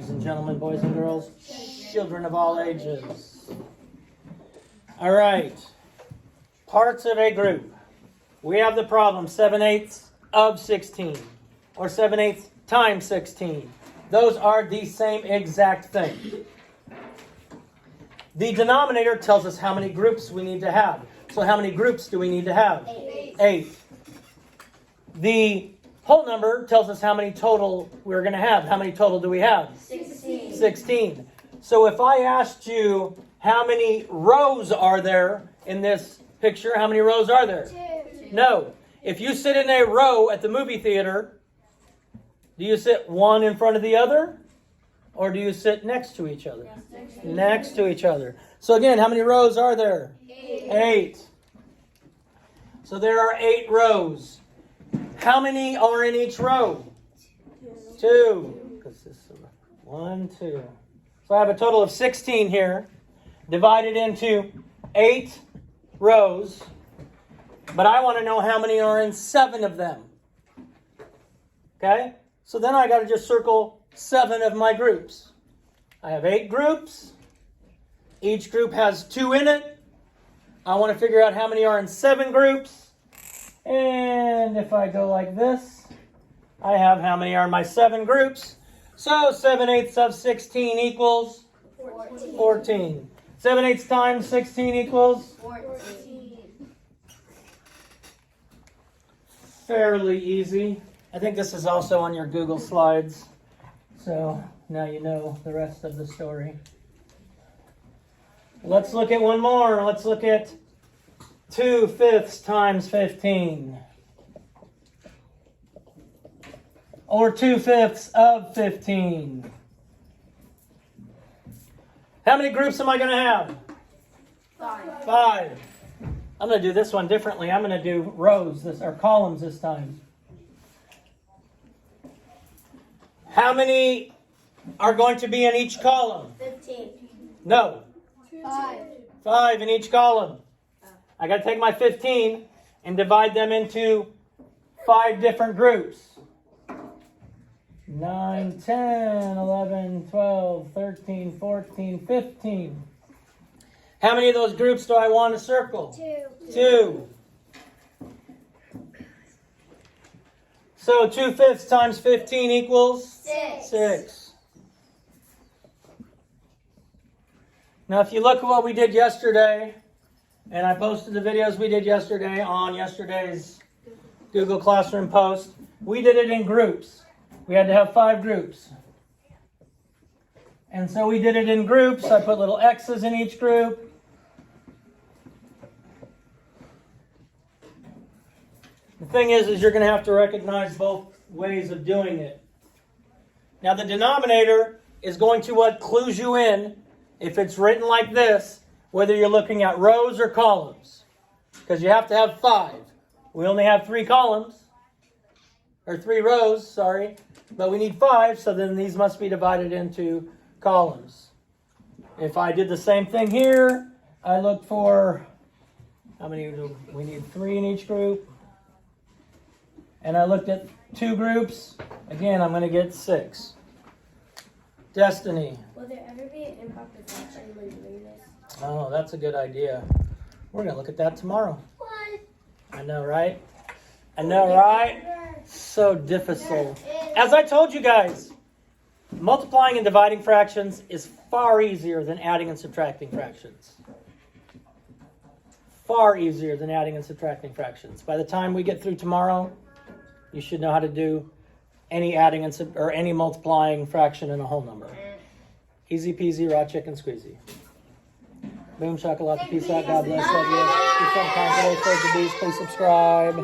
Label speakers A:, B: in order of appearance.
A: ladies and gentlemen, boys and girls, children of all ages. All right. Parts of a group. We have the problem 7/8 of 16 or 7/8 times 16. Those are the same exact thing. The denominator tells us how many groups we need to have. So how many groups do we need to have? 8. The whole number tells us how many total we're going to have. How many total do we have? 16. So if I asked you how many rows are there in this picture, how many rows are there?
B: 2.
A: No. If you sit in a row at the movie theater, do you sit one in front of the other? Or do you sit next to each other? Next to each other. So again, how many rows are there? 8. So there are 8 rows. How many are in each row? 2. Because this is 1, 2. So I have a total of 16 here, divided into 8 rows. But I want to know how many are in 7 of them. Okay? So then I got to just circle 7 of my groups. I have 8 groups. Each group has 2 in it. I want to figure out how many are in 7 groups. And if I go like this, I have how many are in my 7 groups. So 7/8 of 16 equals 14. 7/8 times 16 equals
B: 14.
A: fairly easy. I think this is also on your Google Slides. So now you know the rest of the story. Let's look at one more. Let's look at 2/5 times 15. Or 2/5 of 15. How many groups am I going to have?
B: 5.
A: 5. I'm going to do this one differently. I'm going to do rows or columns this time. How many are going to be in each column?
B: 15.
A: No.
B: 5.
A: 5 in each column. I got to take my 15 and divide them into 5 different groups. 9, 10, 11, 12, 13, 14, 15. How many of those groups do I want to circle?
B: 2.
A: 2. So 2/5 times 15 equals
B: 6.
A: 6. Now if you look at what we did yesterday, and I posted the videos we did yesterday on yesterday's Google Classroom post, we did it in groups. We had to have 5 groups. And so we did it in groups. I put little X's in each group. The thing is you're going to have to recognize both ways of doing it. Now the denominator is going to what clues you in if it's written like this, whether you're looking at rows or columns. Because you have to have 5. We only have 3 columns. Or 3 rows, sorry. But we need 5, so then these must be divided into columns. If I did the same thing here, I look for, how many do we need? 3 in each group. And I looked at 2 groups. Again, I'm going to get 6. Destiny.
B: Will there ever be an improper fraction when doing this?
A: Oh, that's a good idea. We're going to look at that tomorrow.
B: What?
A: I know, right? I know, right? So difficult. As I told you guys, multiplying and dividing fractions is far easier than adding and subtracting fractions. Far easier than adding and subtracting fractions. By the time we get through tomorrow, you should know how to do any adding and or any multiplying fraction in a whole number. Easy peasy, raw chicken squeezy. Boom shakalaka, peace out, God bless, love you. If you fun content, please subscribe.